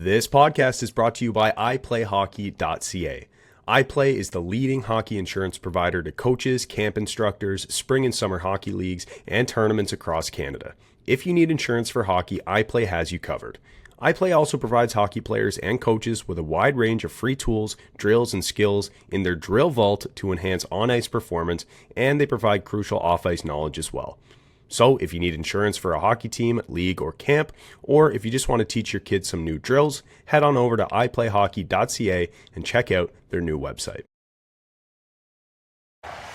This podcast is brought to you by iPlayHockey.ca. iPlay is the leading hockey insurance provider to coaches, camp instructors, spring and summer hockey leagues, and tournaments across Canada. If you need insurance for hockey, iPlay has you covered. iPlay also provides hockey players and coaches with a wide range of free tools, drills, and skills in their drill vault to enhance on-ice performance, and they provide crucial off-ice knowledge as well. So if you need insurance for a hockey team, league, or camp, or if you just want to teach your kids some new drills, head on over to iPlayHockey.ca and check out their new website.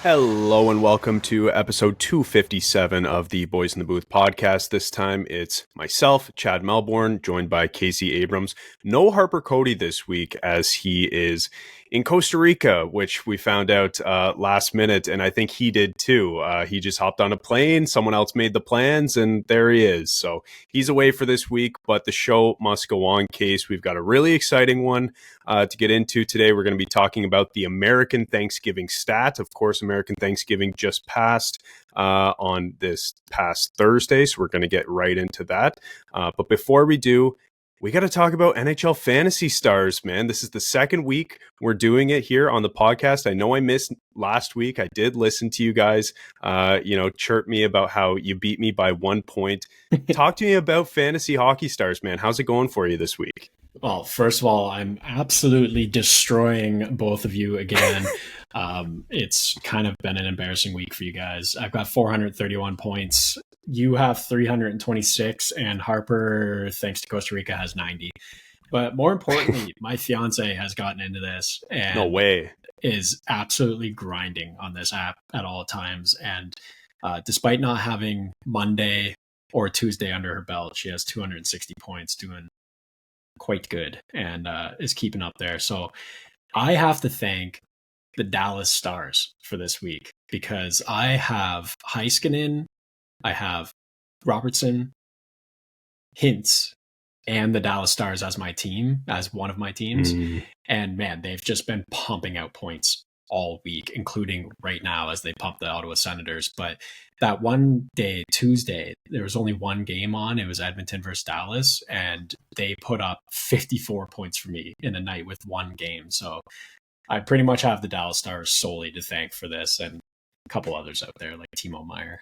Hello and welcome to episode 257 of the Boys in the Booth podcast. This time it's myself, Chad Melbourne, joined by Casey Abrams. No Harper Cody this week as he is in Costa Rica, which we found out last minute, and I think he did too. He just hopped on a plane, someone else made the plans, and there he is. So he's away for this week, but the show must go on. Case, we've got a really exciting one to get into today. We're going to be talking about the American Thanksgiving stat. Of course, American Thanksgiving just passed on this past Thursday, so we're going to get right into that. But before we do, we got to talk about NHL Fantasy Stars, man. This is the second week we're doing it here on the podcast. I know I missed last week. I did listen to you guys, chirp me about how you beat me by 1 point. Talk to me about Fantasy Hockey Stars, man. How's it going for you this week? Well, first of all, I'm absolutely destroying both of you again. It's kind of been an embarrassing week for you guys. I've got 431 points. You have 326, and Harper, thanks to Costa Rica, has 90. But more importantly, my fiance has gotten into this and no way is absolutely grinding on this app at all times. And despite not having Monday or Tuesday under her belt, she has 260 points, doing quite good, and is keeping up there. So I have to thank the Dallas Stars for this week because I have Heiskanen, I have Robertson, Hintz, and the Dallas Stars as my team, as one of my teams. And man, they've just been pumping out points all week, including right now as they pump the Ottawa Senators. But that one day, Tuesday, there was only one game on. It was Edmonton versus Dallas, and they put up 54 points for me in a night with one game. So I pretty much have the Dallas Stars solely to thank for this, and a couple others out there like Timo Meier.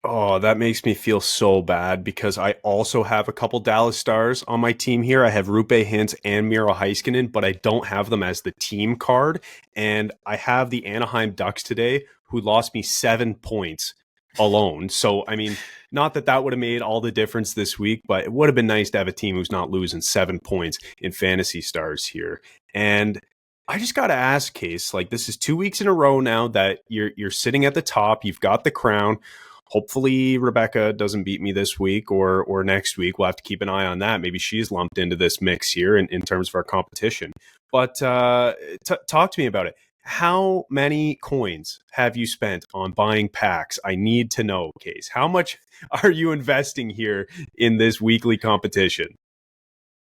Oh, that makes me feel so bad because I also have a couple Dallas Stars on my team here. I have Roope Hintz and Miro Heiskanen, but I don't have them as the team card. And I have the Anaheim Ducks today who lost me 7 points alone. So, I mean, not that would have made all the difference this week, but it would have been nice to have a team who's not losing 7 points in Fantasy Stars here. And I just got to ask, Case, like this is 2 weeks in a row now that you're sitting at the top. You've got the crown. Hopefully Rebecca doesn't beat me this week or next week. We'll have to keep an eye on that. Maybe she's lumped into this mix here in terms of our competition. But talk to me about it. How many coins have you spent on buying packs? I need to know, Case. How much are you investing here in this weekly competition?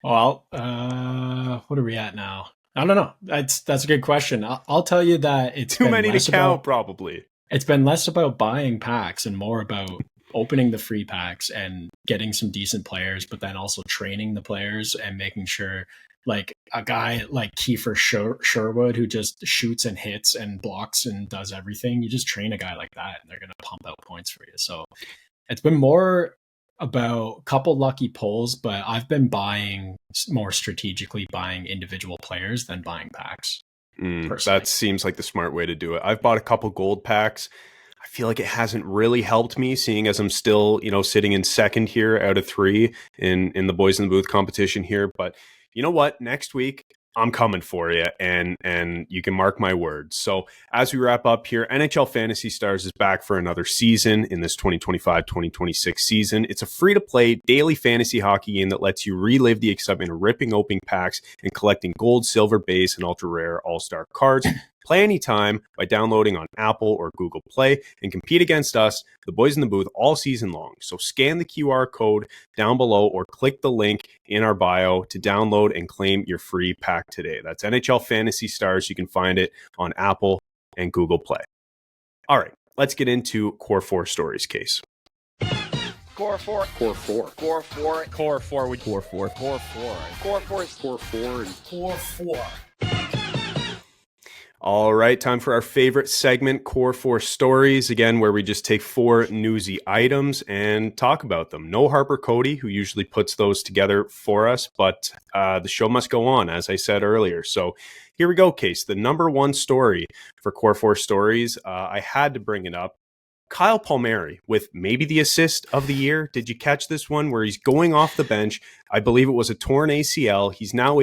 Well, what are we at now? I don't know. That's a good question. I'll tell you that it's too many to count, probably. It's been less about buying packs and more about opening the free packs and getting some decent players, but then also training the players and making sure, like a guy like Kiefer Sherwood, who just shoots and hits and blocks and does everything. You just train a guy like that and they're going to pump out points for you. So it's been more about a couple lucky pulls, but I've been buying more strategically, buying individual players than buying packs. That seems like the smart way to do it. I've bought a couple gold packs. I feel like it hasn't really helped me, seeing as I'm still, sitting in second here out of 3 in the Boys in the Booth competition here. But you know what? Next week, I'm coming for you, and you can mark my words. So as we wrap up here, NHL Fantasy Stars is back for another season in this 2025-2026 season. It's a free-to-play daily fantasy hockey game that lets you relive the excitement of ripping open packs and collecting gold, silver, base, and ultra-rare all-star cards. Play anytime by downloading on Apple or Google Play and compete against us, the Boys in the Booth, all season long. So scan the QR code down below or click the link in our bio to download and claim your free pack today. That's NHL Fantasy Stars. You can find it on Apple and Google Play. All right, let's get into Core 4 Stories, Case. Core 4. Core 4. Core 4. Core 4 would Core 4. Core 4. Core 4 is Core 4 and Core 4. All right, time for our favorite segment, Core 4 Stories, again, where we just take 4 newsy items and talk about them. No Harper Cody, who usually puts those together for us, but the show must go on, as I said earlier. So here we go, Case. The number 1 story for Core 4 Stories, I had to bring it up. Kyle Palmieri with maybe the assist of the year. Did you catch this one where he's going off the bench? I believe it was a torn ACL. He's now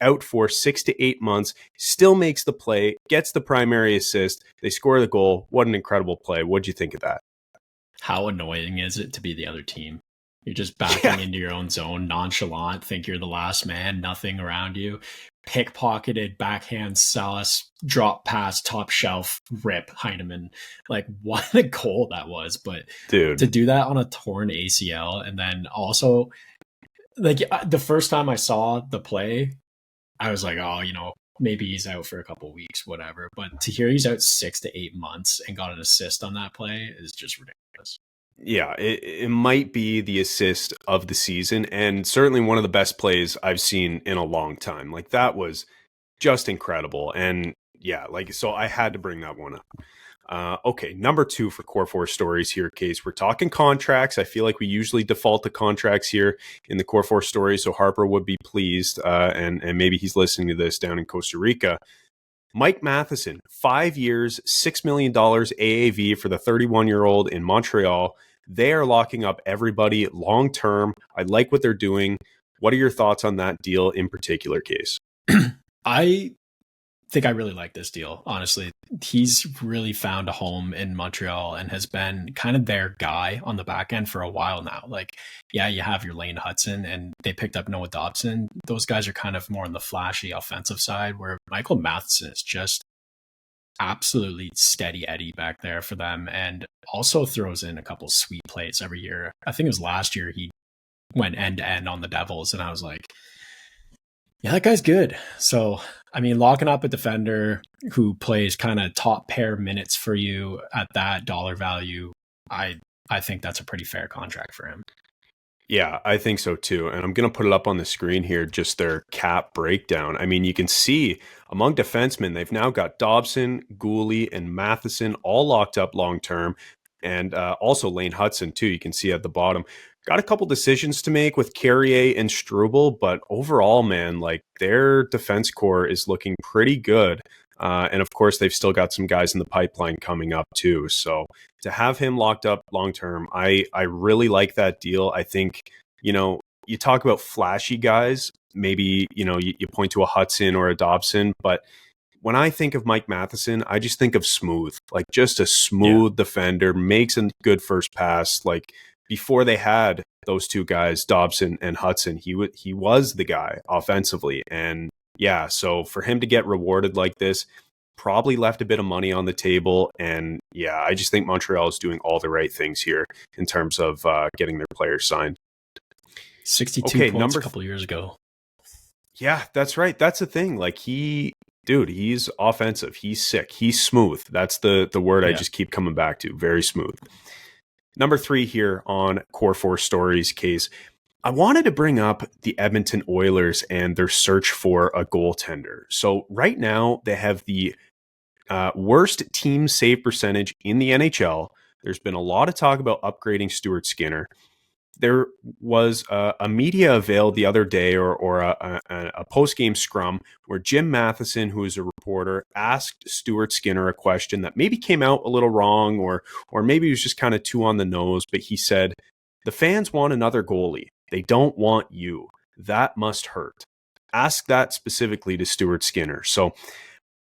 out for 6 to 8 months, still makes the play, gets the primary assist. They score the goal. What an incredible play. What'd you think of that? How annoying is it to be the other team? You're just backing into your own zone, nonchalant, think you're the last man, nothing around you. Pickpocketed, backhand, sauce, drop pass, top shelf, rip, Heinemann. Like, what a goal that was. But Dude, to do that on a torn ACL, and then also, like, the first time I saw the play, I was like, oh, maybe he's out for a couple weeks, whatever. But to hear he's out 6 to 8 months and got an assist on that play is just ridiculous. yeah, it might be the assist of the season and certainly one of the best plays I've seen in a long time. Like, that was just incredible. And yeah, so I had to bring that one up. Okay, number 2 for Core 4 Stories here, Case. We're talking contracts. I feel like we usually default to contracts here in the Core 4 Stories, so Harper would be pleased, and maybe he's listening to this down in Costa Rica. Mike Matheson, 5 years, $6 million AAV for the 31-year-old in Montreal. They are locking up everybody long-term. I like what they're doing. What are your thoughts on that deal in particular, Case? I think I really like this deal, honestly. He's really found a home in Montreal and has been kind of their guy on the back end for a while now. Like, yeah, you have your Lane Hudson and they picked up Noah Dobson. Those guys are kind of more on the flashy offensive side, where Michael Matheson is just absolutely steady Eddie back there for them, and also throws in a couple sweet plays every year. I think it was last year he went end to end on the Devils, and I was like, yeah, that guy's good. So, I mean, locking up a defender who plays kind of top pair minutes for you at that dollar value, I think that's a pretty fair contract for him. Yeah, I think so too. And I'm going to put it up on the screen here, just their cap breakdown. I mean, you can see among defensemen, they've now got Dobson, Gooley, and Matheson all locked up long-term. And also Lane Hudson too, you can see at the bottom. Got a couple decisions to make with Carrier and Struble, but overall, man, like, their defense core is looking pretty good. And of course, they've still got some guys in the pipeline coming up too. So to have him locked up long-term, I really like that deal. I think, you talk about flashy guys, maybe, you point to a Hudson or a Dobson, but when I think of Mike Matheson, I just think of smooth, like just a smooth defender, makes a good first pass. Like, before they had those two guys, Dobson and Hudson, he was the guy offensively. And yeah, so for him to get rewarded like this, probably left a bit of money on the table. And yeah, I just think Montreal is doing all the right things here in terms of getting their players signed. 62 points a couple years ago. Yeah, that's right. That's the thing. Like, he's offensive. He's sick. He's smooth. That's the word I just keep coming back to. Very smooth. Number 3 here on Core 4 Stories, Case. I wanted to bring up the Edmonton Oilers and their search for a goaltender. So right now they have the worst team save percentage in the NHL. There's been a lot of talk about upgrading Stuart Skinner. There was a media avail the other day or a post-game scrum where Jim Matheson, who is a reporter, asked Stuart Skinner a question that maybe came out a little wrong or maybe it was just kind of too on the nose, but he said, "The fans want another goalie. They don't want you. That must hurt." Ask that specifically to Stuart Skinner. So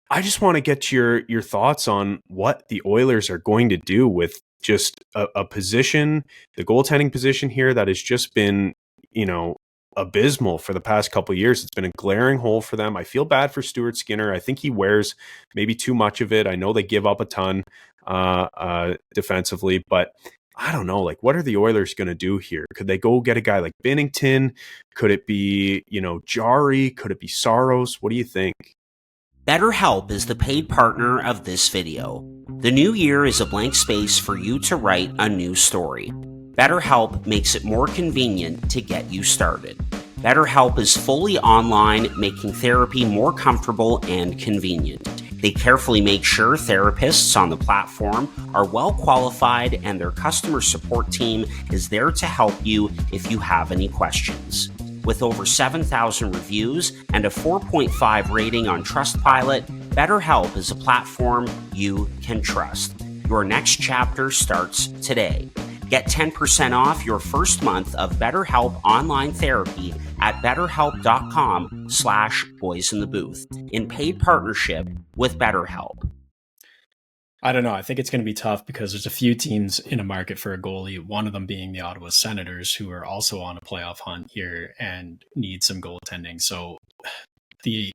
I just want to get your thoughts on what the Oilers are going to do with just a position, the goaltending position here that has just been, abysmal for the past couple of years. It's been a glaring hole for them. I feel bad for Stuart Skinner. I think he wears maybe too much of it. I know they give up a ton defensively, but I don't know. Like, what are the Oilers going to do here? Could they go get a guy like Binnington? Could it be, Jari? Could it be Saros? What do you think? BetterHelp is the paid partner of this video. The new year is a blank space for you to write a new story. BetterHelp makes it more convenient to get you started. BetterHelp is fully online, making therapy more comfortable and convenient. They carefully make sure therapists on the platform are well qualified, and their customer support team is there to help you if you have any questions. With over 7,000 reviews and a 4.5 rating on Trustpilot, BetterHelp is a platform you can trust. Your next chapter starts today. Get 10% off your first month of BetterHelp online therapy at betterhelp.com/boysinthebooth in paid partnership with BetterHelp. I don't know. I think it's going to be tough because there's a few teams in a market for a goalie, one of them being the Ottawa Senators, who are also on a playoff hunt here and need some goaltending. So the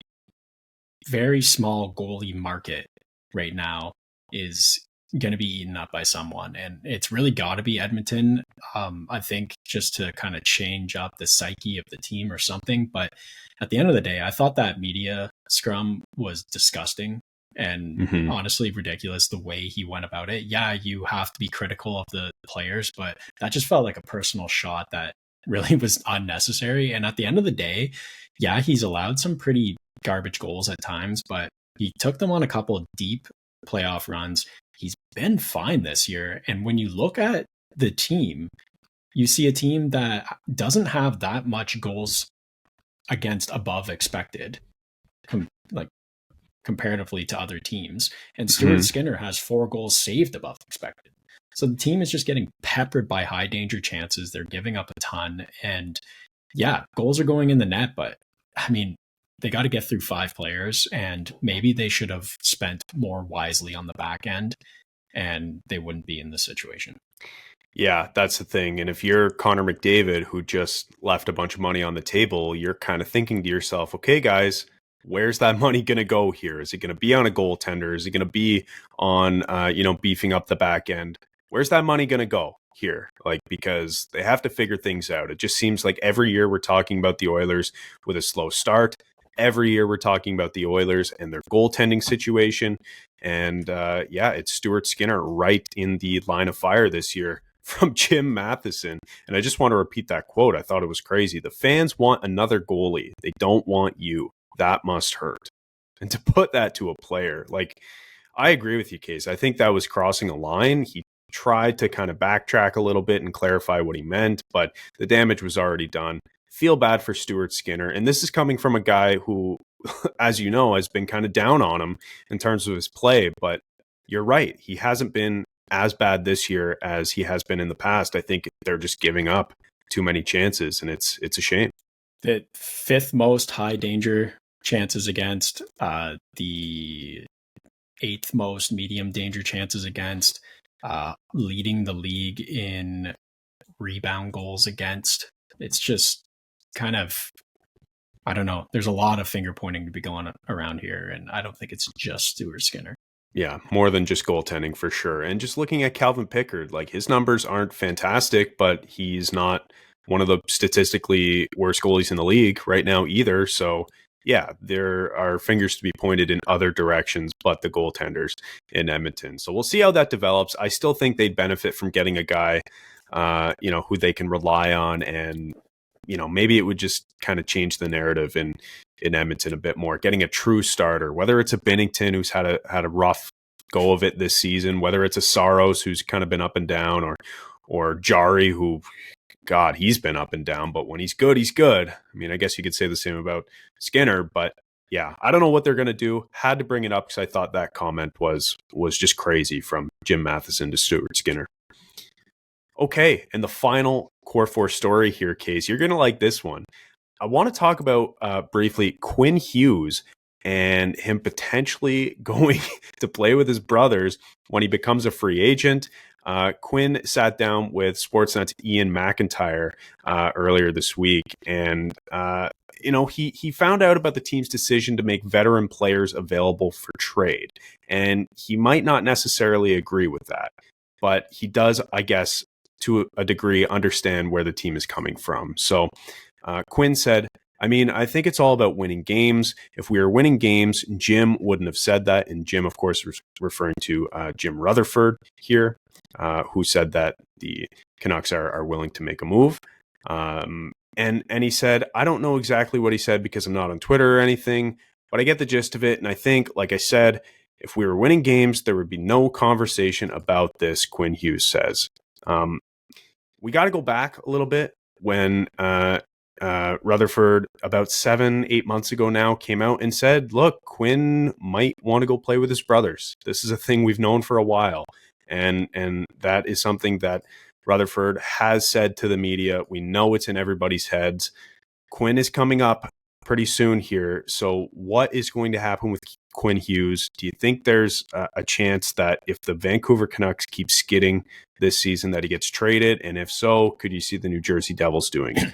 very small goalie market right now is going to be eaten up by someone, and it's really got to be Edmonton. I think just to kind of change up the psyche of the team or something. But at the end of the day, I thought that media scrum was disgusting and honestly ridiculous the way he went about it. Yeah, you have to be critical of the players, but that just felt like a personal shot that really was unnecessary. And at the end of the day, yeah, he's allowed some pretty garbage goals at times, but he took them on a couple of deep playoff runs. He's been fine this year. And when you look at the team, you see a team that doesn't have that much goals against above expected, comparatively to other teams. And Stuart Skinner has 4 goals saved above expected. So the team is just getting peppered by high danger chances. They're giving up a ton. And yeah, goals are going in the net, but I mean, they got to get through 5 players, and maybe they should have spent more wisely on the back end, and they wouldn't be in this situation. Yeah, that's the thing. And if you're Connor McDavid, who just left a bunch of money on the table, you're kind of thinking to yourself, okay, guys, where's that money going to go here? Is it going to be on a goaltender? Is it going to be on, beefing up the back end? Where's that money going to go here? Because they have to figure things out. It just seems like every year we're talking about the Oilers with a slow start. Every year we're talking about the Oilers and their goaltending situation. And it's Stuart Skinner right in the line of fire this year from Jim Matheson. And I just want to repeat that quote. I thought it was crazy. The fans want another goalie. They don't want you. That must hurt. And to put that to a player, I agree with you, Case. I think that was crossing a line. He tried to kind of backtrack a little bit and clarify what he meant, but the damage was already done. Feel bad for Stuart Skinner. And this is coming from a guy who, as you know, has been kind of down on him in terms of his play. But you're right. He hasn't been as bad this year as he has been in the past. I think they're just giving up too many chances, and it's a shame. The 5th most high danger chances against, the 8th most medium danger chances against, leading the league in rebound goals against. It's just kind of, I don't know. There's a lot of finger pointing to be going around here, and I don't think it's just Stuart Skinner. Yeah, more than just goaltending for sure. And just looking at Calvin Pickard, his numbers aren't fantastic, but he's not one of the statistically worst goalies in the league right now either. So yeah, there are fingers to be pointed in other directions, but the goaltenders in Edmonton. So we'll see how that develops. I still think they'd benefit from getting a guy, who they can rely on, and maybe it would just kind of change the narrative in Edmonton a bit more. Getting a true starter, whether it's a Binnington who's had a rough go of it this season, whether it's a Saros who's kind of been up and down, or Jari who, God, he's been up and down, but when he's good, he's good. I mean, I guess you could say the same about Skinner, but yeah, I don't know what they're going to do. Had to bring it up because I thought that comment was just crazy from Jim Matheson to Stuart Skinner. Okay, and the final Core 4 story here, Case, you're going to like this one. I want to talk about briefly Quinn Hughes and him potentially going to play with his brothers when he becomes a free agent. Quinn sat down with Sportsnet's Ian McIntyre earlier this week, and he found out about the team's decision to make veteran players available for trade, and he might not necessarily agree with that, but he does, I guess, to a degree, understand where the team is coming from. So Quinn said, I think it's all about winning games. If we were winning games, Jim wouldn't have said that. And Jim, of course, was referring to Jim Rutherford here, who said that, the Canucks are willing to make a move. And he said, I don't know exactly what he said because I'm not on Twitter or anything, but I get the gist of it. And I think, like I said, if we were winning games, there would be no conversation about this, Quinn Hughes says. We got to go back a little bit when Rutherford, about 7-8 months ago now, came out and said, look, Quinn might want to go play with his brothers. This is a thing we've known for a while. And that is something that Rutherford has said to the media. We know it's in everybody's heads. Quinn is coming up pretty soon here. So what is going to happen with Quinn Hughes? Do you think there's a chance that if the Vancouver Canucks keep skidding this season that he gets traded? And if so, could you see the New Jersey Devils doing it?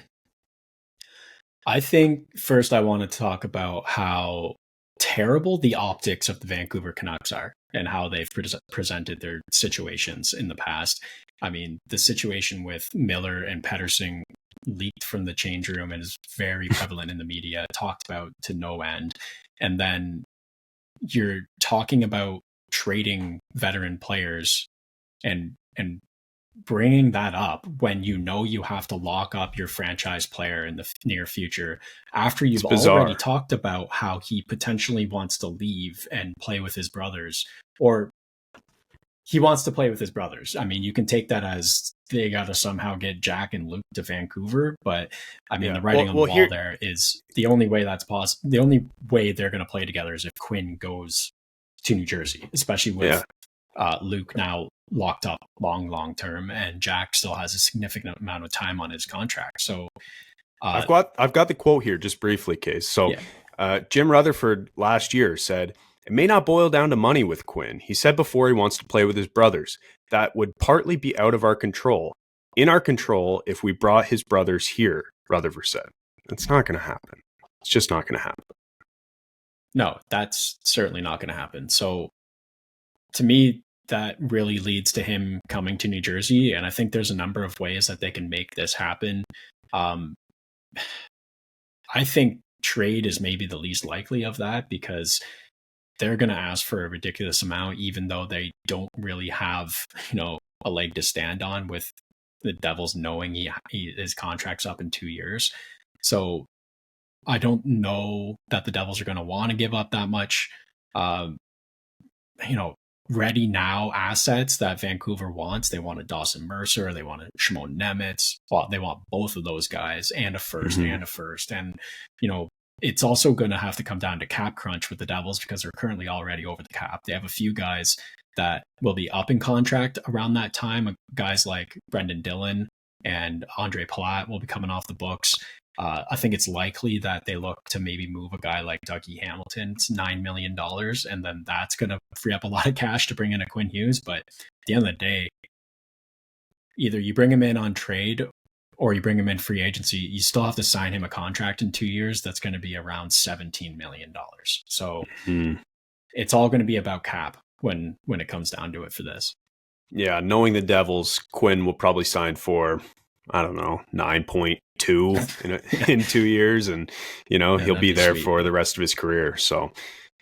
I think first I want to talk about how terrible the optics of the Vancouver Canucks are and how they've presented their situations in the past. I mean, the situation with Miller and Pettersson leaked from the change room and is very prevalent in the media, talked about to no end. And then you're talking about trading veteran players and bringing that up when you know you have to lock up your franchise player in the near future after you've already talked about how he potentially wants to leave and play with his brothers, or he wants to play with his brothers. I mean, you can take that as they got to somehow get Jack and Luke to Vancouver, but I mean, the writing on the wall there is the only way that's possible. The only way they're going to play together is if Quinn goes to New Jersey, especially with Luke now locked up long term, and Jack still has a significant amount of time on his contract. So I've got the quote here just briefly, Case. So Jim Rutherford last year said, it may not boil down to money with Quinn. He said before he wants to play with his brothers. That would partly be out of our control. In our control, if we brought his brothers here, Rutherford said. It's not going to happen. It's just not going to happen. No, that's certainly not going to happen. So to me, that really leads to him coming to New Jersey. And I think there's a number of ways that they can make this happen. I think trade is maybe the least likely of that because they're going to ask for a ridiculous amount, even though they don't really have, a leg to stand on with the Devils knowing his contract's up in 2 years. So I don't know that the Devils are going to want to give up that much, ready now assets that Vancouver wants. They want a Dawson Mercer, they want a Shimon Nemitz. Well, they want both of those guys and a first. And, it's also going to have to come down to cap crunch with the Devils because they're currently already over the cap. They have a few guys that will be up in contract around that time. Guys like Brendan Dillon and Andre Palat will be coming off the books. I think it's likely that they look to maybe move a guy like Dougie Hamilton. It's $9 million, and then that's going to free up a lot of cash to bring in a Quinn Hughes. But at the end of the day, either you bring him in on trade or you bring him in free agency. You still have to sign him a contract in 2 years that's going to be around $17 million. So it's all going to be about cap when it comes down to it for this. Yeah, knowing the Devils, Quinn will probably sign for, I don't know, 9.2 in 2 years, and he'll be there for the rest of his career. So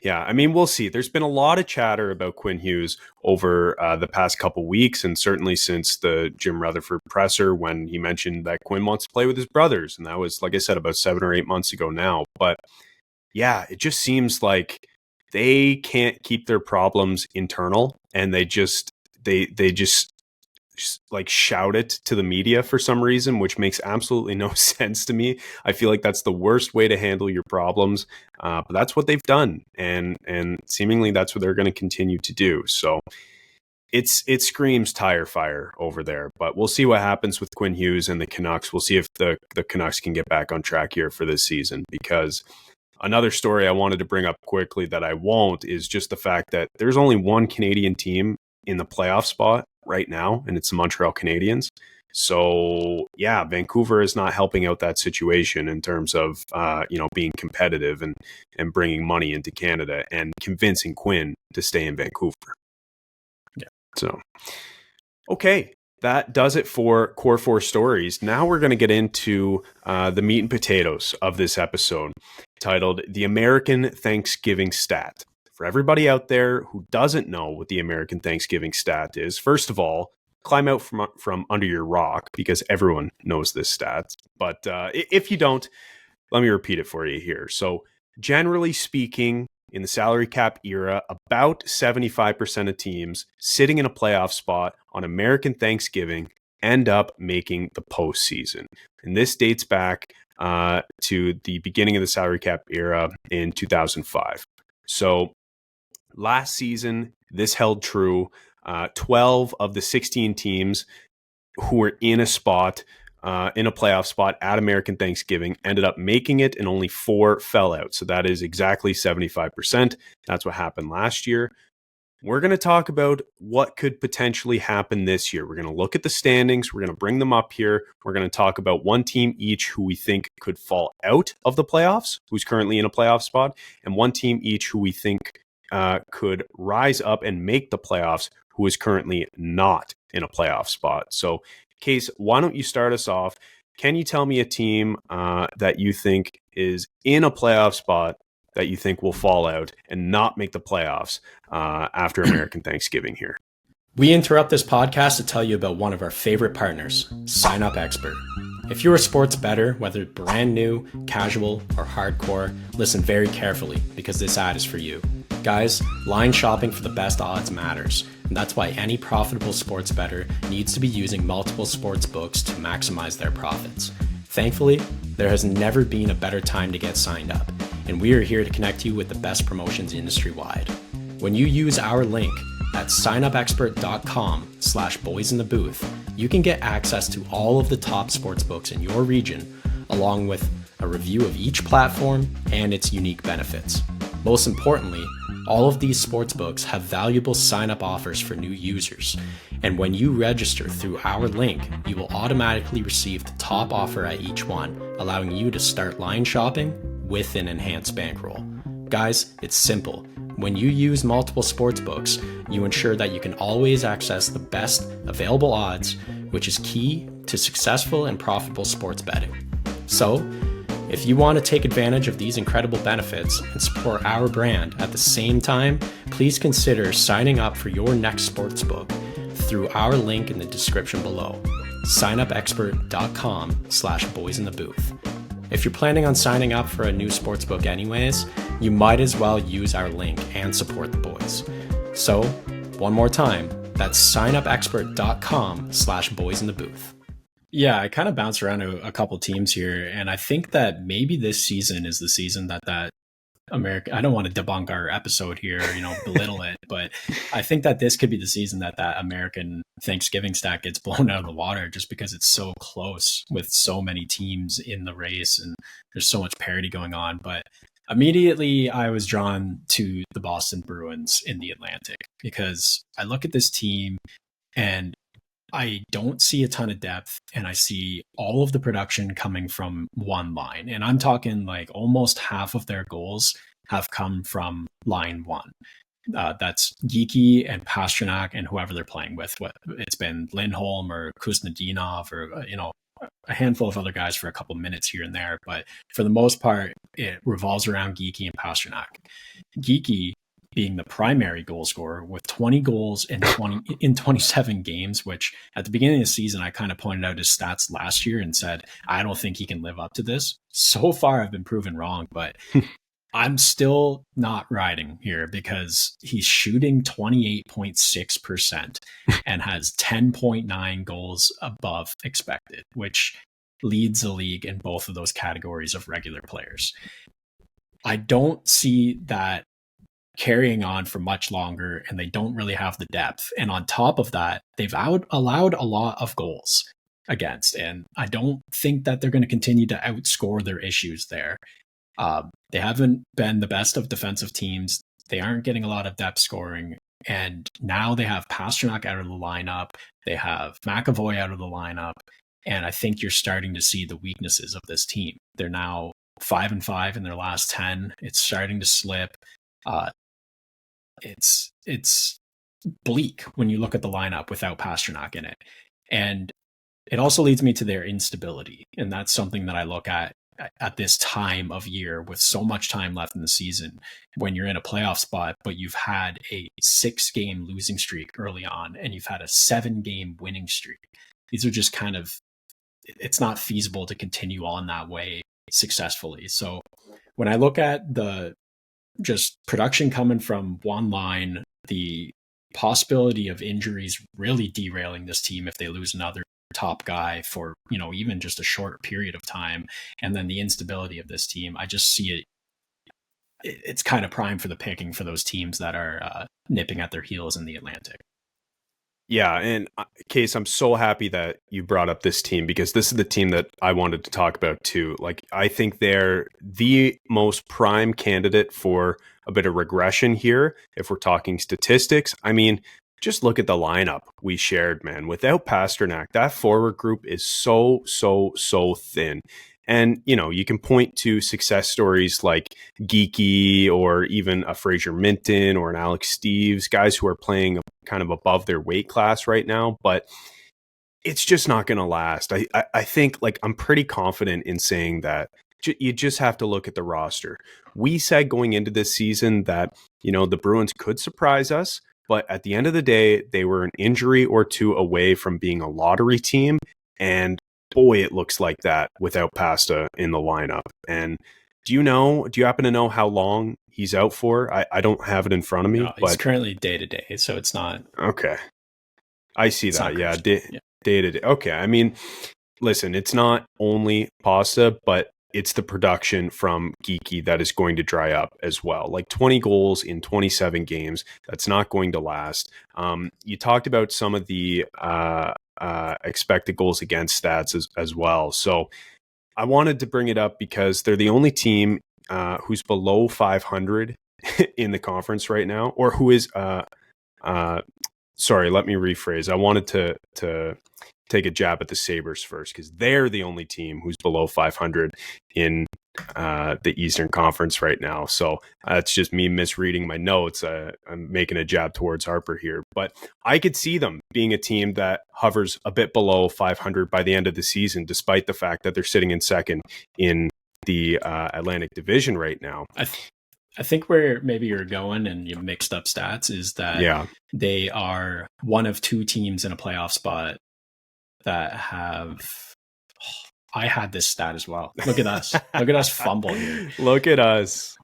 yeah, I mean, we'll see. There's been a lot of chatter about Quinn Hughes over the past couple weeks, and certainly since the Jim Rutherford presser when he mentioned that Quinn wants to play with his brothers, and that was, like I said, about 7 or 8 months ago now. But yeah, it just seems like they can't keep their problems internal, and they just like shout it to the media for some reason, which makes absolutely no sense to me. I feel like that's the worst way to handle your problems, but that's what they've done, and seemingly that's what they're going to continue to do. So it screams tire fire over there, but we'll see what happens with Quinn Hughes and the Canucks. We'll see if the Canucks can get back on track here for this season, because another story I wanted to bring up quickly that I won't is just the fact that there's only one Canadian team in the playoff spot right now, and it's the Montreal Canadiens. So yeah, Vancouver is not helping out that situation in terms of being competitive and bringing money into Canada and convincing Quinn to stay in Vancouver. Yeah. So okay, that does it for Core 4 Stories. Now we're going to get into the meat and potatoes of this episode, titled The American Thanksgiving Stat. For everybody out there who doesn't know what the American Thanksgiving Stat is, first of all, climb out from under your rock, because everyone knows this stat. But if you don't, let me repeat it for you here. So generally speaking, in the salary cap era, about 75% of teams sitting in a playoff spot on American Thanksgiving end up making the postseason. And this dates back to the beginning of the salary cap era in 2005. So last season, this held true. 12 of the 16 teams who were in a spot, in a playoff spot at American Thanksgiving, ended up making it, and only 4 fell out. So that is exactly 75%. That's what happened last year. We're going to talk about what could potentially happen this year. We're going to look at the standings. We're going to bring them up here. We're going to talk about one team each who we think could fall out of the playoffs, who's currently in a playoff spot, and one team each who we think could rise up and make the playoffs, who is currently not in a playoff spot. So, Case, why don't you start us off? Can you tell me a team that you think is in a playoff spot that you think will fall out and not make the playoffs after American Thanksgiving here? We interrupt this podcast to tell you about one of our favorite partners, Sign Up Expert. If you're a sports bettor, whether brand new, casual, or hardcore, listen very carefully, because this ad is for you. Guys, line shopping for the best odds matters, and that's why any profitable sports bettor needs to be using multiple sports books to maximize their profits. Thankfully, there has never been a better time to get signed up, and we are here to connect you with the best promotions industry-wide. When you use our link at signupexpert.com/boysinthebooth, you can get access to all of the top sportsbooks in your region, along with a review of each platform and its unique benefits. Most importantly, all of these sportsbooks have valuable sign-up offers for new users. And when you register through our link, you will automatically receive the top offer at each one, allowing you to start line shopping with an enhanced bankroll. Guys, it's simple. When you use multiple sportsbooks, you ensure that you can always access the best available odds, which is key to successful and profitable sports betting. So, if you want to take advantage of these incredible benefits and support our brand at the same time, please consider signing up for your next sportsbook through our link in the description below, signupexpert.com/boysinthebooth. If you're planning on signing up for a new sportsbook anyways, you might as well use our link and support the boys. So, one more time, that's signupexpert.com/boysinthebooth. Yeah, I kind of bounced around a couple teams here, and I think that maybe this season is the season that America, I don't want to debunk our episode here, belittle it, but I think that this could be the season that American Thanksgiving stat gets blown out of the water, just because it's so close with so many teams in the race and there's so much parity going on. But immediately I was drawn to the Boston Bruins in the Atlantic, because I look at this team and I don't see a ton of depth, and I see all of the production coming from one line. And I'm talking like almost half of their goals have come from line one. That's Geeky and Pastrnak and whoever they're playing with. It's been Lindholm or Kuznetsov or, a handful of other guys for a couple minutes here and there. But for the most part, it revolves around Geeky and Pastrnak. Geeky being the primary goal scorer with 20 goals in 27 games, which at the beginning of the season, I kind of pointed out his stats last year and said, I don't think he can live up to this. So far, I've been proven wrong, but I'm still not riding here, because he's shooting 28.6% and has 10.9 goals above expected, which leads the league in both of those categories of regular players. I don't see that carrying on for much longer, and they don't really have the depth. And on top of that, they've allowed a lot of goals against, and I don't think that they're going to continue to outscore their issues there. They haven't been the best of defensive teams. They aren't getting a lot of depth scoring, and now they have Pastrnak out of the lineup. They have McAvoy out of the lineup, and I think you're starting to see the weaknesses of this team. They're now 5-5 in their last 10. It's starting to slip. It's bleak when you look at the lineup without Pastrnak in it. And it also leads me to their instability. And that's something that I look at at this time of year with so much time left in the season when you're in a playoff spot, but you've had a 6-game losing streak early on and you've had a 7-game winning streak. These are just kind of, it's not feasible to continue on that way successfully. So when I look at the just production coming from one line, the possibility of injuries really derailing this team if they lose another top guy for, even just a short period of time, and then the instability of this team, I just see it's kind of prime for the picking for those teams that are nipping at their heels in the Atlantic. Yeah, and Case, I'm so happy that you brought up this team, because this is the team that I wanted to talk about too. Like, I think they're the most prime candidate for a bit of regression here if we're talking statistics. I mean, just look at the lineup we shared, man. Without Pastrnak, that forward group is so thin. And, you can point to success stories like Geeky or even a Fraser Minton or an Alex Steeves, guys who are playing kind of above their weight class right now, but it's just not going to last. I think, like, I'm pretty confident in saying that you just have to look at the roster. We said going into this season that, the Bruins could surprise us, but at the end of the day, they were an injury or two away from being a lottery team. And boy, it looks like that without Pasta in the lineup. And do you happen to know how long he's out for? I don't have it in front of me. No, he's currently day to day, so it's not. Okay. I see that. Yeah. Day to day. Okay. I mean, listen, it's not only Pasta, but it's the production from Geeky that is going to dry up as well. Like 20 goals in 27 games. That's not going to last. You talked about some of the expected goals against stats as well. So I wanted to bring it up because they're the only team who's below 500 in the conference right now, or who is, sorry, let me rephrase. I wanted to take a jab at the Sabres first, because they're the only team who's below 500 in the Eastern Conference right now. So that's just me misreading my notes. I'm making a jab towards Harper here, but I could see them being a team that hovers a bit below 500 by the end of the season, despite the fact that they're sitting in second in the Atlantic Division right now. I think where maybe you're going and you mixed up stats is that they are one of two teams in a playoff spot that have. I had this stat as well. Look at us. Look at us fumble here. Look at us.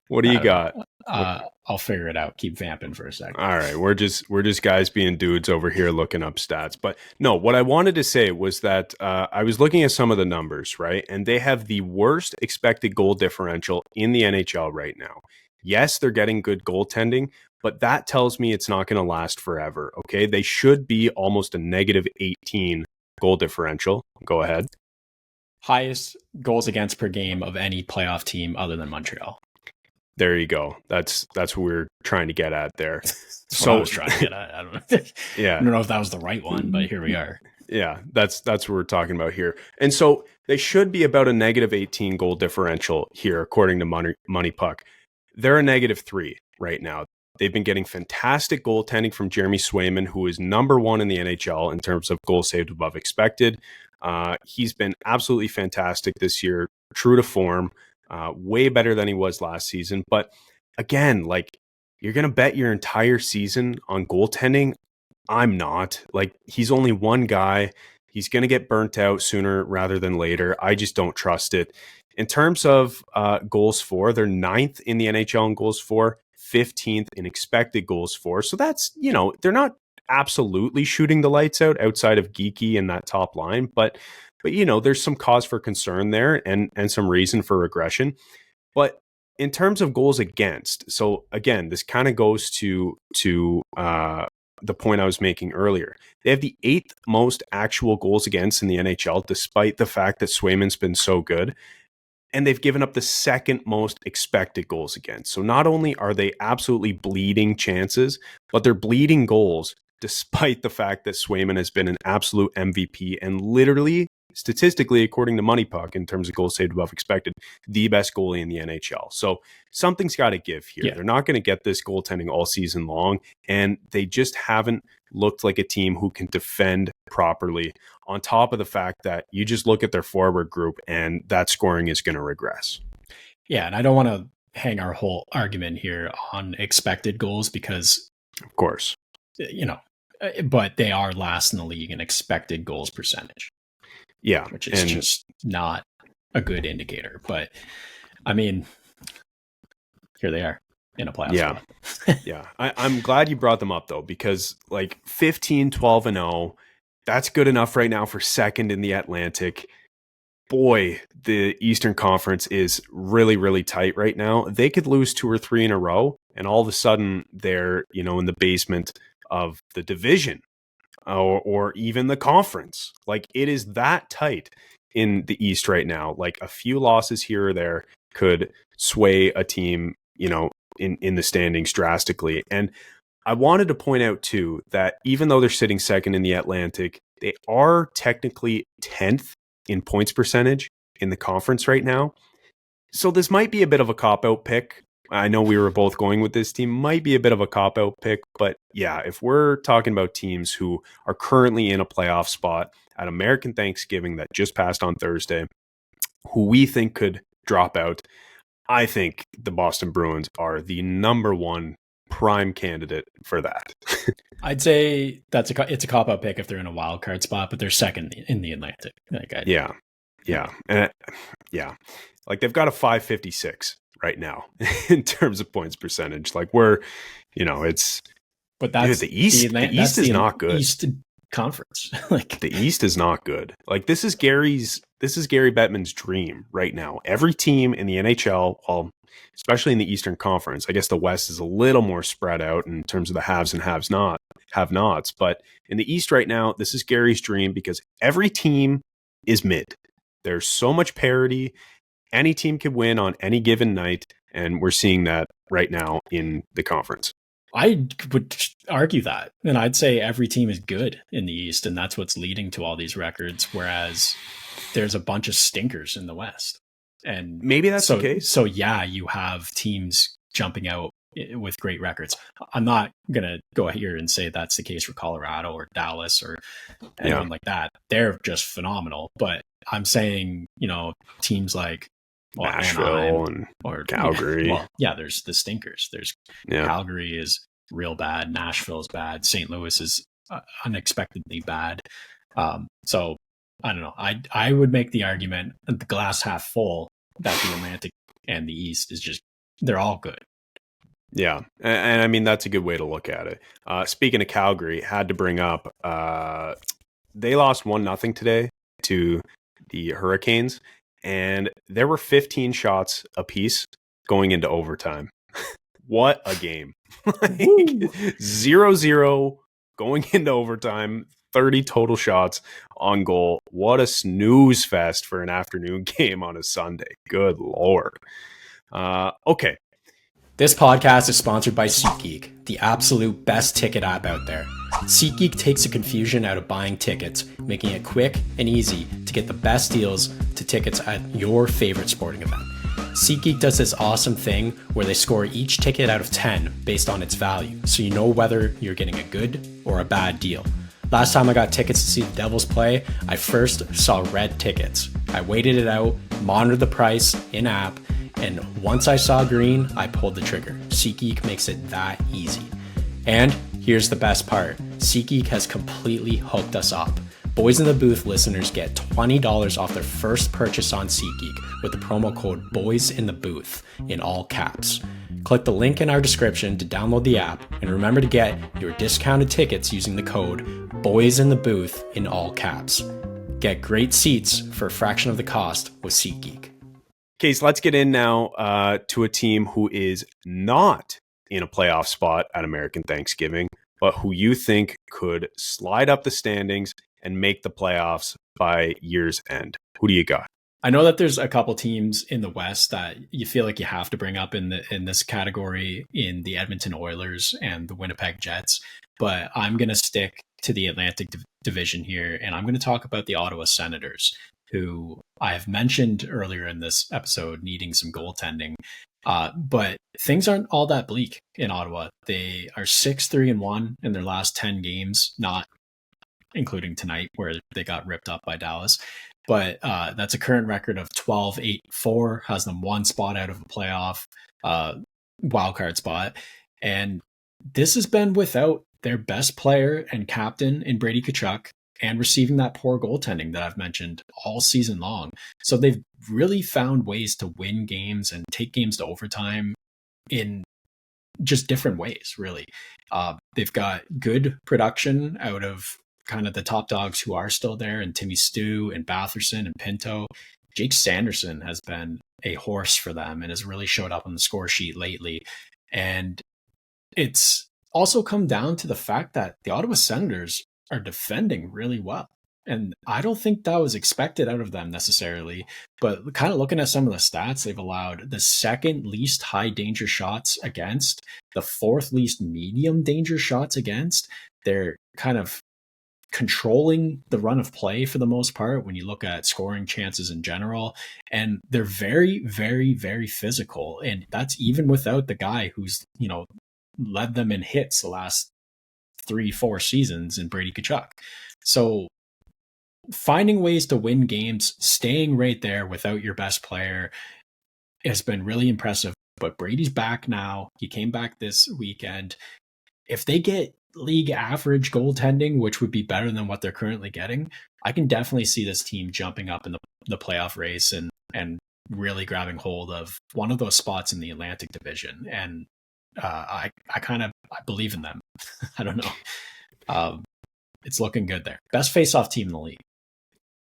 What do you got? I'll figure it out. Keep vamping for a second. All right. We're just guys being dudes over here looking up stats. But no, what I wanted to say was that I was looking at some of the numbers, right? And they have the worst expected goal differential in the NHL right now. Yes, they're getting good goaltending, but that tells me it's not going to last forever. Okay. They should be almost a negative 18 goal differential. Go ahead. Highest goals against per game of any playoff team other than Montreal. There you go. That's what we're trying to get at there. So I was trying to get at. I don't know. Yeah. I don't know if that was the right one, but here we are. Yeah, that's what we're talking about here. And so they should be about a negative 18 goal differential here, according to Money Puck. They're a negative 3 right now. They've been getting fantastic goaltending from Jeremy Swayman, who is number 1 in the NHL in terms of goals saved above expected. He's been absolutely fantastic this year, true to form, way better than he was last season. But again, like, you're going to bet your entire season on goaltending? I'm not. Like, he's only one guy. He's going to get burnt out sooner rather than later. I just don't trust it. In terms of goals for, they're 9th in the NHL in goals for, 15th in expected goals for. So that's, they're not absolutely shooting the lights out outside of Geeky and that top line, but there's some cause for concern there and some reason for regression. But in terms of goals against, so again, this kind of goes to the point I was making earlier. They have the 8th most actual goals against in the NHL, despite the fact that Swayman's been so good. And they've given up the 2nd most expected goals against. So not only are they absolutely bleeding chances, but they're bleeding goals, despite the fact that Swayman has been an absolute MVP and literally, statistically, according to Money Puck, in terms of goals saved above expected, the best goalie in the NHL. So something's got to give here. Yeah. They're not going to get this goaltending all season long, and they just haven't looked like a team who can defend properly, on top of the fact that you just look at their forward group and that scoring is going to regress. Yeah, and I don't want to hang our whole argument here on expected goals because, of course, but they are last in the league in expected goals percentage. Yeah, which is just not a good indicator. But I mean, here they are in a playoff. Yeah. Yeah. I'm glad you brought them up though, because like 15, 12-0, that's good enough right now for second in the Atlantic. Boy, the Eastern Conference is really, really tight right now. They could lose 2 or 3 in a row, and all of a sudden they're, in the basement of the division or even the conference. Like, it is that tight in the East right now. Like, a few losses here or there could sway a team, in the standings drastically. And I wanted to point out too that even though they're sitting second in the Atlantic, they are technically 10th in points percentage in the conference right now. So this might be a bit of a cop-out pick. I know we were both going with this team, might be a bit of a cop-out pick, but yeah, if we're talking about teams who are currently in a playoff spot at American Thanksgiving that just passed on Thursday, who we think could drop out, I think the Boston Bruins are the number one prime candidate for that. I'd say it's a cop-out pick if they're in a wild card spot, but they're second in the Atlantic. Yeah. And like they've got a 556 right now in terms of points percentage. Like but that's the East. The East is not good. East Conference. The East is not good. Like this is Gary Bettman's dream right now. Every team in the NHL, especially in the Eastern Conference, I guess the West is a little more spread out in terms of the haves and have-nots. But in the East right now, this is Gary's dream because every team is mid. There's so much parity. Any team could win on any given night, and we're seeing that right now in the conference. I would argue that, and I'd say every team is good in the East, and that's what's leading to all these records, whereas there's a bunch of stinkers in the West. And maybe that's the case. So yeah, you have teams jumping out with great records. I'm not going to go here and say that's the case for Colorado or Dallas or anything like that. They're just phenomenal. But I'm saying, teams like Nashville or Calgary. There's the stinkers. Calgary is real bad. Nashville is bad. St. Louis is unexpectedly bad. So I don't know. I would make the argument that the glass half full that the Atlantic and the East is just, they're all good. Yeah. And I mean, that's a good way to look at it. Speaking of Calgary, had to bring up, they lost 1-0 today to the Hurricanes, and there were 15 shots apiece going into overtime. What a game. 0-0 going into overtime, 30 total shots on goal. What a snooze fest for an afternoon game on a Sunday. Good Lord. Okay. This podcast is sponsored by SeatGeek, the absolute best ticket app out there. SeatGeek takes the confusion out of buying tickets, making it quick and easy to get the best deals to tickets at your favorite sporting event. SeatGeek does this awesome thing where they score each ticket out of 10 based on its value, so you know whether you're getting a good or a bad deal. Last time I got tickets to see the Devils play, I first saw red tickets. I waited it out, monitored the price in-app, and once I saw green, I pulled the trigger. SeatGeek makes it that easy. And here's the best part. SeatGeek has completely hooked us up. Boys in the Booth listeners get $20 off their first purchase on SeatGeek with the promo code BOYSINTHEBOOTH in all caps. Click the link in our description to download the app, and remember to get your discounted tickets using the code BOYSINTHEBOOTH in all caps. Get great seats for a fraction of the cost with SeatGeek. Okay, so let's get in now to a team who is not in a playoff spot at American Thanksgiving, but who you think could slide up the standings and make the playoffs by year's end. Who do you got? I know that there's a couple teams in the West that you feel like you have to bring up in this category, in the Edmonton Oilers and the Winnipeg Jets, but I'm going to stick to the Atlantic Division here, and I'm going to talk about the Ottawa Senators, who I have mentioned earlier in this episode needing some goaltending. But things aren't all that bleak in Ottawa. They are 6-3-1 in their last 10 games, not including tonight where they got ripped up by Dallas. But that's a current record of 12-8-4, has them one spot out of a playoff wildcard spot. And this has been without their best player and captain in Brady Tkachuk, and receiving that poor goaltending that I've mentioned all season long. So they've really found ways to win games and take games to overtime in just different ways, really. They've got good production out of kind of the top dogs who are still there, and Timmy Stu and Batherson and Pinto. Jake Sanderson has been a horse for them and has really showed up on the score sheet lately. And it's also come down to the fact that the Ottawa Senators are defending really well. And I don't think that was expected out of them necessarily, but kind of looking at some of the stats, they've allowed the second least high danger shots against, the fourth least medium danger shots against. They're kind of controlling the run of play for the most part when you look at scoring chances in general. And they're very, very, very physical. And that's even without the guy who's, led them in hits the last 3-4 seasons in Brady Tkachuk. So finding ways to win games, staying right there without your best player has been really impressive. But Brady's back now. He came back this weekend. If they get league average goaltending, which would be better than what they're currently getting, I can definitely see this team jumping up in the playoff race and really grabbing hold of one of those spots in the Atlantic Division. And I believe in them. I don't know. It's looking good there. Best face-off team in the league.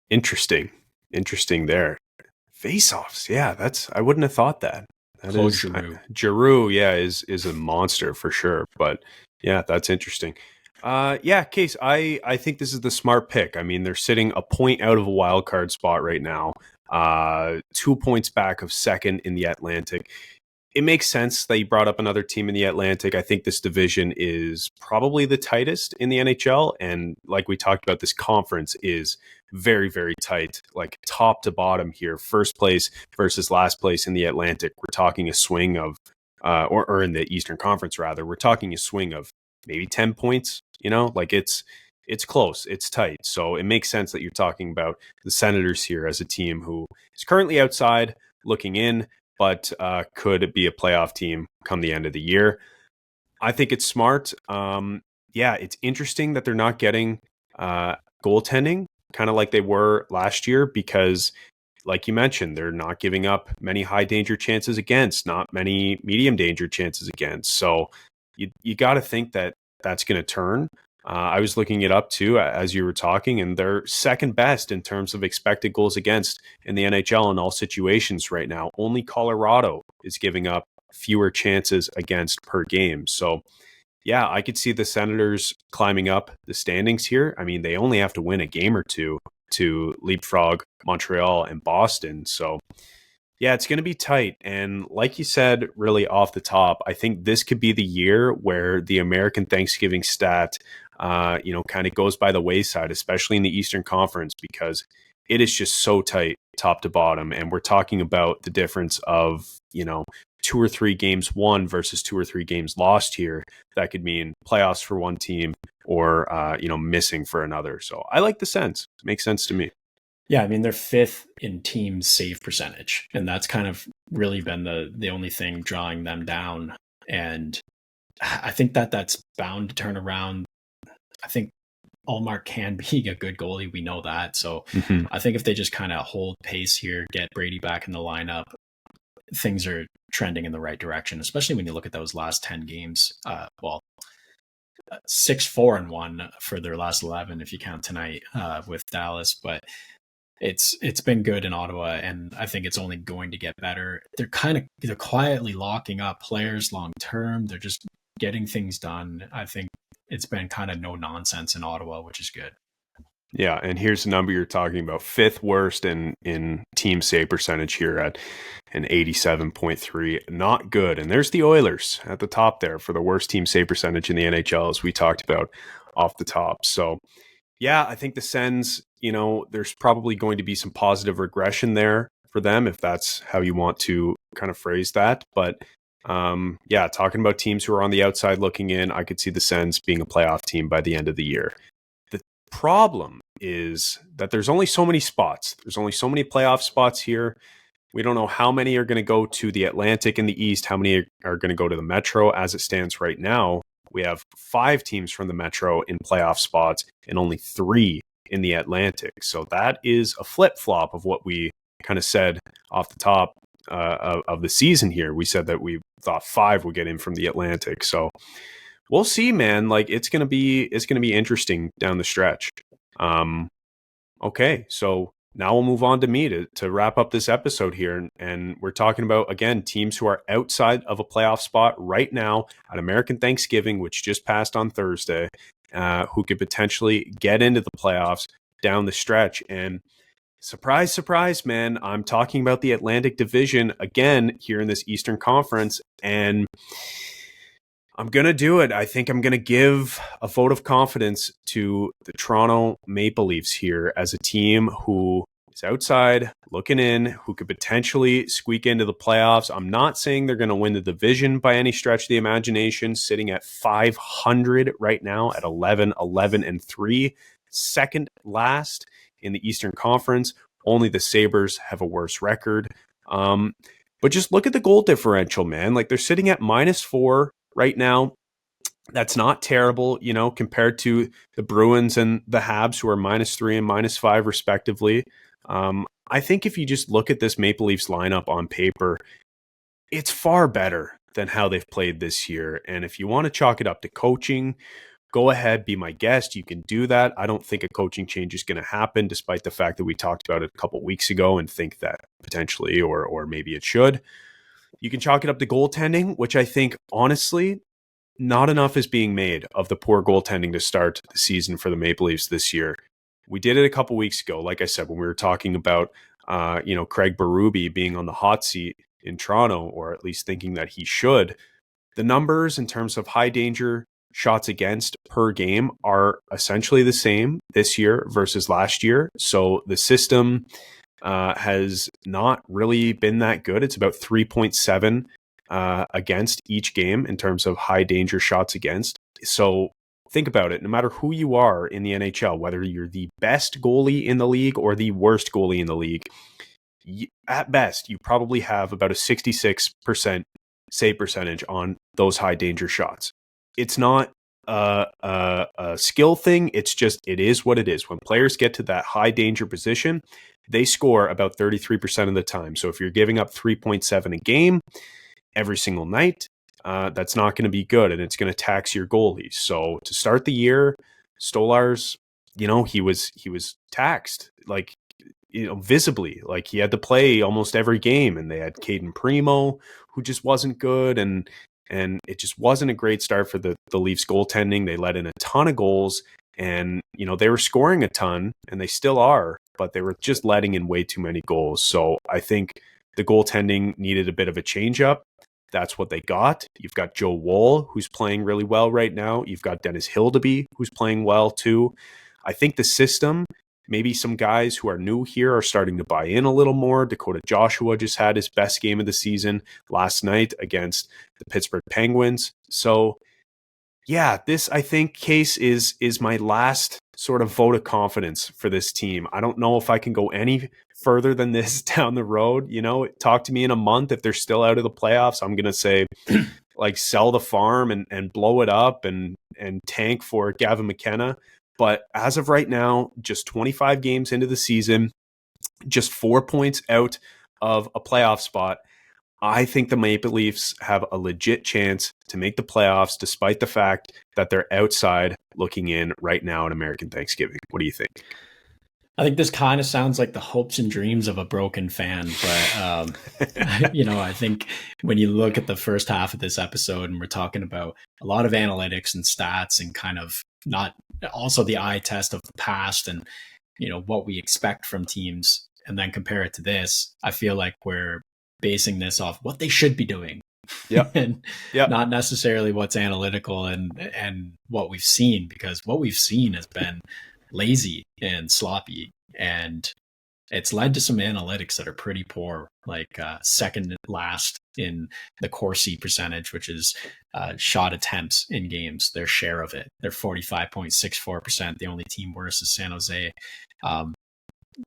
Interesting there. Face-offs, yeah. I wouldn't have thought that. Claude Giroux. Giroux, yeah, is a monster for sure. But yeah, that's interesting. Case, I think this is the smart pick. I mean, they're sitting a point out of a wild card spot right now. 2 points back of second in the Atlantic. It makes sense that you brought up another team in the Atlantic. I think this division is probably the tightest in the NHL. And like we talked about, this conference is very, very tight, like top to bottom here. First place versus last place in the Atlantic. We're talking a swing of, or in the Eastern Conference, rather, we're talking a swing of maybe 10 points, like it's close, it's tight. So it makes sense that you're talking about the Senators here as a team who is currently outside looking in, but could be a playoff team come the end of the year. I think it's smart. It's interesting that they're not getting goaltending, kind of like they were last year, because like you mentioned, they're not giving up many high danger chances against, not many medium danger chances against. So you got to think that that's going to turn. I was looking it up too as you were talking, and they're second best in terms of expected goals against in the NHL in all situations right now. Only Colorado is giving up fewer chances against per game. So yeah, I could see the Senators climbing up the standings here. I mean, they only have to win a game or two to leapfrog Montreal and Boston. So yeah, it's going to be tight. And like you said, really off the top, I think this could be the year where the American Thanksgiving stat, kind of goes by the wayside, especially in the Eastern Conference, because it is just so tight top to bottom. And we're talking about the difference of, 2 or 3 games won versus 2 or 3 games lost here. That could mean playoffs for one team or, missing for another. So I like the sense. It makes sense to me. Yeah, I mean, they're 5th in team save percentage, and that's kind of really been the only thing drawing them down. And I think that's bound to turn around. I think Ullmark can be a good goalie. We know that. So I think if they just kind of hold pace here, get Brady back in the lineup, things are trending in the right direction, especially when you look at those last 10 games. 6-4-1 for their last 11, if you count tonight with Dallas. But it's been good in Ottawa, and I think it's only going to get better. They're quietly locking up players long term. They're just getting things done. I think it's been kind of no nonsense in Ottawa, which is good. Yeah, and here's the number you're talking about: 5th worst in team save percentage here at an 87.3. Not good. And there's the Oilers at the top there for the worst team save percentage in the NHL, as we talked about off the top. So yeah, I think the Sens, there's probably going to be some positive regression there for them, if that's how you want to kind of phrase that. But yeah, talking about teams who are on the outside looking in, I could see the Sens being a playoff team by the end of the year. The problem is that there's only so many spots. There's only so many playoff spots here. We don't know how many are going to go to the Atlantic in the East, how many are going to go to the Metro. As it stands right now, we have 5 teams from the Metro in playoff spots and only 3 in the Atlantic. So that is a flip-flop of what we kind of said off the top of the season here. We said that we thought 5 would get in from the Atlantic. So we'll see, man. Like it's going to be interesting down the stretch. Okay, so now we'll move on to me to wrap up this episode here. And we're talking about, again, teams who are outside of a playoff spot right now at American Thanksgiving, which just passed on Thursday, who could potentially get into the playoffs down the stretch. And surprise, surprise, man, I'm talking about the Atlantic Division again here in this Eastern Conference. And I'm going to do it. I think I'm going to give a vote of confidence to the Toronto Maple Leafs here as a team who is outside looking in, who could potentially squeak into the playoffs. I'm not saying they're going to win the division by any stretch of the imagination, sitting at 500 right now at 11-11-3, second last in the Eastern Conference. Only the Sabres have a worse record. But just look at the goal differential, man. Like they're sitting at -4 right now. That's not terrible, you know, compared to the Bruins and the Habs, who are -3 and -5 respectively. I think if you just look at this Maple Leafs lineup on paper, it's far better than how they've played this year. And if you want to chalk it up to coaching, go ahead, be my guest. You can do that. I don't think a coaching change is going to happen, despite the fact that we talked about it a couple weeks ago and think that potentially, or maybe it should. You can chalk it up to goaltending, which I think, honestly, not enough is being made of the poor goaltending to start the season for the Maple Leafs this year. We did it a couple weeks ago, like I said, when we were talking about, Craig Berube being on the hot seat in Toronto, or at least thinking that he should. The numbers in terms of high danger shots against per game are essentially the same this year versus last year. So the system has not really been that good. It's about 3.7 against each game in terms of high danger shots against. So think about it. No matter who you are in the NHL, whether you're the best goalie in the league or the worst goalie in the league, at best, you probably have about a 66% save percentage on those high danger shots. It's not a skill thing. It's just, it is what it is. When players get to that high danger position, they score about 33% of the time. So if you're giving up 3.7 a game every single night, that's not going to be good, and it's going to tax your goalies. So to start the year, Stolarz, he was taxed, like, visibly. Like, he had to play almost every game, and they had Caden Primo, who just wasn't good, and it just wasn't a great start for the Leafs goaltending. They let in a ton of goals, and they were scoring a ton, and they still are, but they were just letting in way too many goals. So I think the goaltending needed a bit of a change up. That's what they got. You've got Joe Woll, who's playing really well right now. You've got Dennis Hildeby, who's playing well too. I think the system, maybe some guys who are new here are starting to buy in a little more. Dakota Joshua just had his best game of the season last night against the Pittsburgh Penguins. So yeah, this, I think, case is my last sort of vote of confidence for this team. I don't know if I can go any further than this down the road. Talk to me in a month if they're still out of the playoffs. I'm going to say, like, sell the farm and blow it up and tank for Gavin McKenna. But as of right now, just 25 games into the season, just 4 points out of a playoff spot, I think the Maple Leafs have a legit chance to make the playoffs, despite the fact that they're outside looking in right now at American Thanksgiving. What do you think? I think this kind of sounds like the hopes and dreams of a broken fan, but I think when you look at the first half of this episode, and we're talking about a lot of analytics and stats, and kind of not also the eye test of the past, and what we expect from teams, and then compare it to this, I feel like we're basing this off what they should be doing. Yep. And not necessarily what's analytical and what we've seen, because what we've seen has been lazy and sloppy. And it's led to some analytics that are pretty poor, like second last in the Corsi percentage, which is shot attempts in games, their share of it. They're 45.64%. The only team worse is San Jose.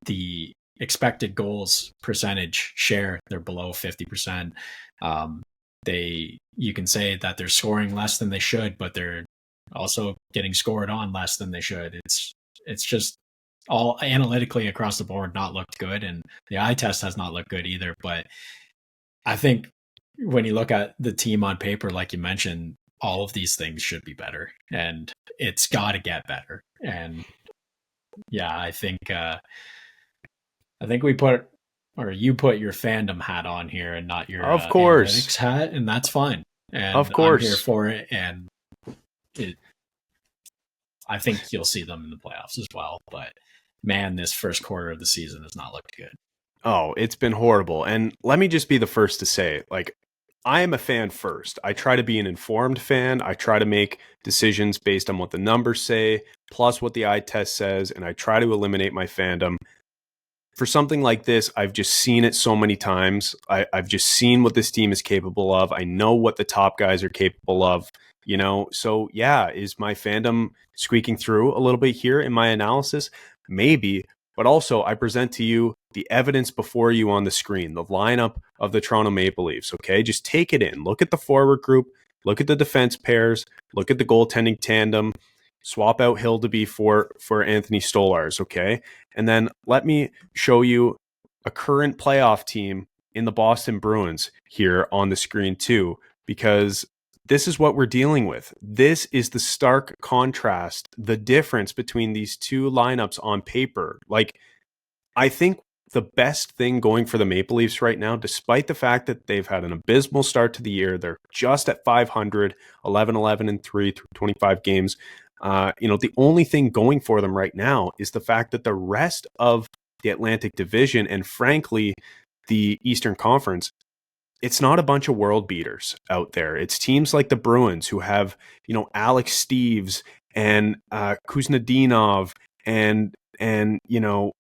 The expected goals percentage share, they're below 50%. You can say that they're scoring less than they should, but they're also getting scored on less than they should. It's just all analytically across the board not looked good, and the eye test has not looked good either. But I think when you look at the team on paper, like you mentioned, all of these things should be better, and it's got to get better. And yeah, I think you put your fandom hat on here and not your of course analytics hat, and that's fine. And of course, I'm here for it, and I think you'll see them in the playoffs as well. But man, this first quarter of the season has not looked good. Oh, it's been horrible. And let me just be the first to say, like, I am a fan first. I try to be an informed fan. I try to make decisions based on what the numbers say, plus what the eye test says, and I try to eliminate my fandom. For something like this, I've just seen it so many times. I've just seen what this team is capable of. I know what the top guys are capable of, you know? So yeah, is my fandom squeaking through a little bit here in my analysis? Maybe, but also I present to you the evidence before you on the screen, the lineup of the Toronto Maple Leafs, okay? Just take it in. Look at the forward group, look at the defense pairs, look at the goaltending tandem, swap out Hildeby for Anthony Stolarz, okay? And then let me show you a current playoff team in the Boston Bruins here on the screen too, because this is what we're dealing with. This is the stark contrast, the difference between these two lineups on paper. Like, I think the best thing going for the Maple Leafs right now, despite the fact that they've had an abysmal start to the year, they're just at 500, 11-11-3 through 25 games. The only thing going for them right now is the fact that the rest of the Atlantic Division and frankly, the Eastern Conference, it's not a bunch of world beaters out there. It's teams like the Bruins who have, Alex Steeves and Kuznetsov and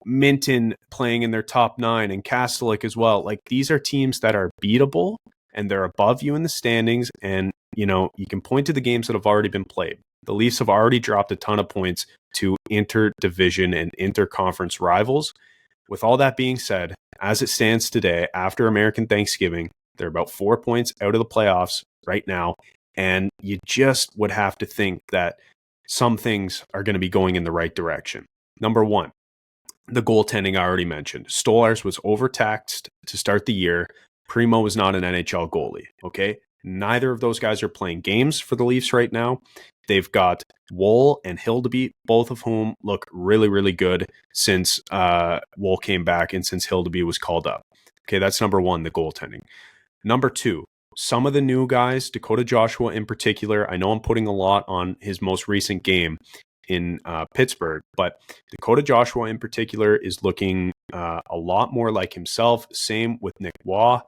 Minton playing in their top 9 and Kastelik as well. Like, these are teams that are beatable and they're above you in the standings. And, you can point to the games that have already been played. The Leafs have already dropped a ton of points to inter-division and inter-conference rivals. With all that being said, as it stands today, after American Thanksgiving, they're about 4 points out of the playoffs right now. And you just would have to think that some things are going to be going in the right direction. Number one, the goaltending I already mentioned. Stolarz was overtaxed to start the year. Primo was not an NHL goalie, okay? Neither of those guys are playing games for the Leafs right now. They've got Woll and Hildeby, both of whom look really, really good since Woll came back and since Hildeby was called up. Okay, that's number one, the goaltending. Number two, some of the new guys, Dakota Joshua in particular, I know I'm putting a lot on his most recent game in Pittsburgh, but Dakota Joshua in particular is looking a lot more like himself. Same with Nick Waugh.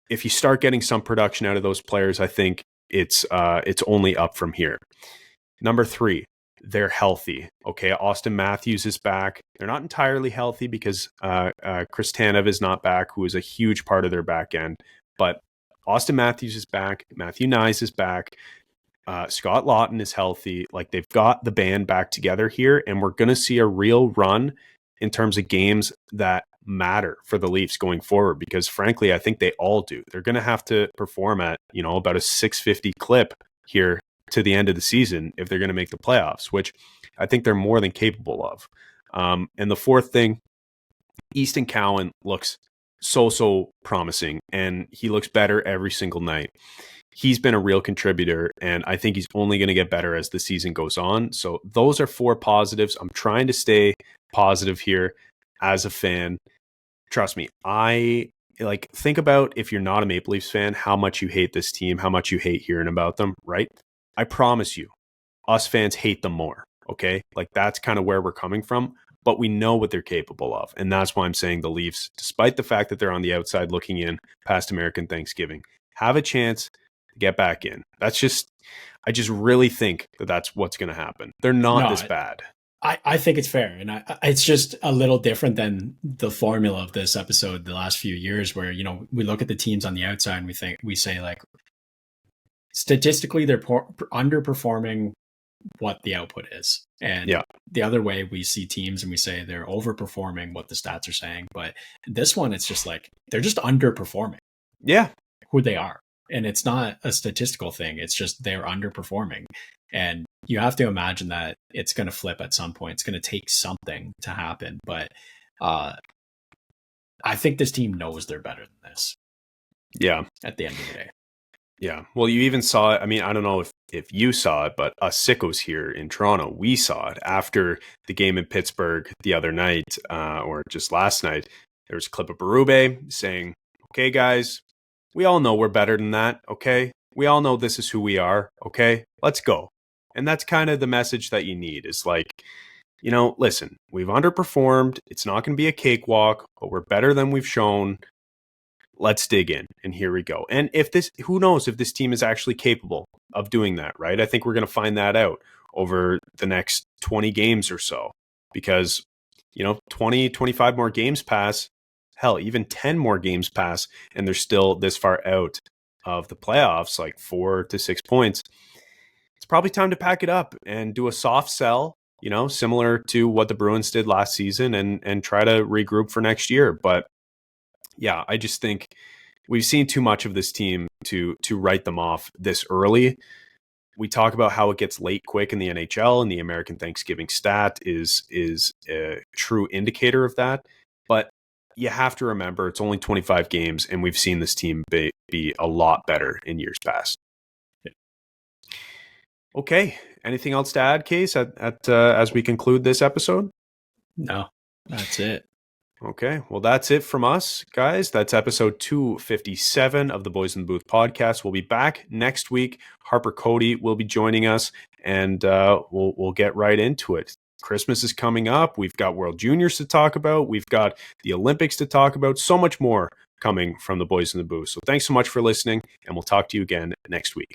If you start getting some production out of those players, I think it's only up from here. Number three, they're healthy. Okay, Austin Matthews is back. They're not entirely healthy because Chris Tanev is not back, who is a huge part of their back end. But Austin Matthews is back. Matthew Nyes is back. Scott Laughton is healthy. Like, they've got the band back together here, and we're going to see a real run in terms of games that matter for the Leafs going forward, because frankly, I think they all do. They're going to have to perform at, about a 650 clip here to the end of the season if they're going to make the playoffs, which I think they're more than capable of. And the fourth thing, Easton Cowan looks so promising, and he looks better every single night. He's been a real contributor, and I think he's only going to get better as the season goes on. So those are 4 positives. I'm trying to stay positive here as a fan. Trust me, think about, if you're not a Maple Leafs fan, how much you hate this team, how much you hate hearing about them, right? I promise you, us fans hate them more, okay? Like, that's kind of where we're coming from, but we know what they're capable of. And that's why I'm saying the Leafs, despite the fact that they're on the outside looking in past American Thanksgiving, have a chance to get back in. I just really think that that's what's going to happen. They're not this bad. I think it's fair, and it's just a little different than the formula of this episode the last few years, where we look at the teams on the outside and we say like statistically they're underperforming what the output is, and the other way we see teams and we say they're overperforming what the stats are saying. But this one, it's just like they're just underperforming. Who they are, and it's not a statistical thing. It's just they're underperforming. And you have to imagine that it's going to flip at some point. It's going to take something to happen. But I think this team knows they're better than this. Yeah. At the end of the day. Yeah. Well, you even saw it. I mean, I don't know if you saw it, but us sickos here in Toronto, we saw it after the game in Pittsburgh the other night, or just last night. There was a clip of Berube saying, okay, guys, we all know we're better than that. Okay. We all know this is who we are. Okay. Let's go. And that's kind of the message that you need, is like, listen, we've underperformed. It's not going to be a cakewalk, but we're better than we've shown. Let's dig in. And here we go. And who knows if this team is actually capable of doing that, right? I think we're going to find that out over the next 20 games or so, because, 20, 25 more games pass, hell, even 10 more games pass, and they're still this far out of the playoffs, like 4 to 6 points. It's probably time to pack it up and do a soft sell, similar to what the Bruins did last season, and try to regroup for next year. But yeah, I just think we've seen too much of this team to write them off this early. We talk about how it gets late quick in the NHL, and the American Thanksgiving stat is a true indicator of that. But you have to remember it's only 25 games, and we've seen this team be a lot better in years past. Okay. Anything else to add, Case, as we conclude this episode? No, that's it. Okay. Well, that's it from us, guys. That's episode 257 of the Boys in the Booth podcast. We'll be back next week. Harper Cody will be joining us, and we'll get right into it. Christmas is coming up. We've got World Juniors to talk about. We've got the Olympics to talk about. So much more coming from the Boys in the Booth. So thanks so much for listening, and we'll talk to you again next week.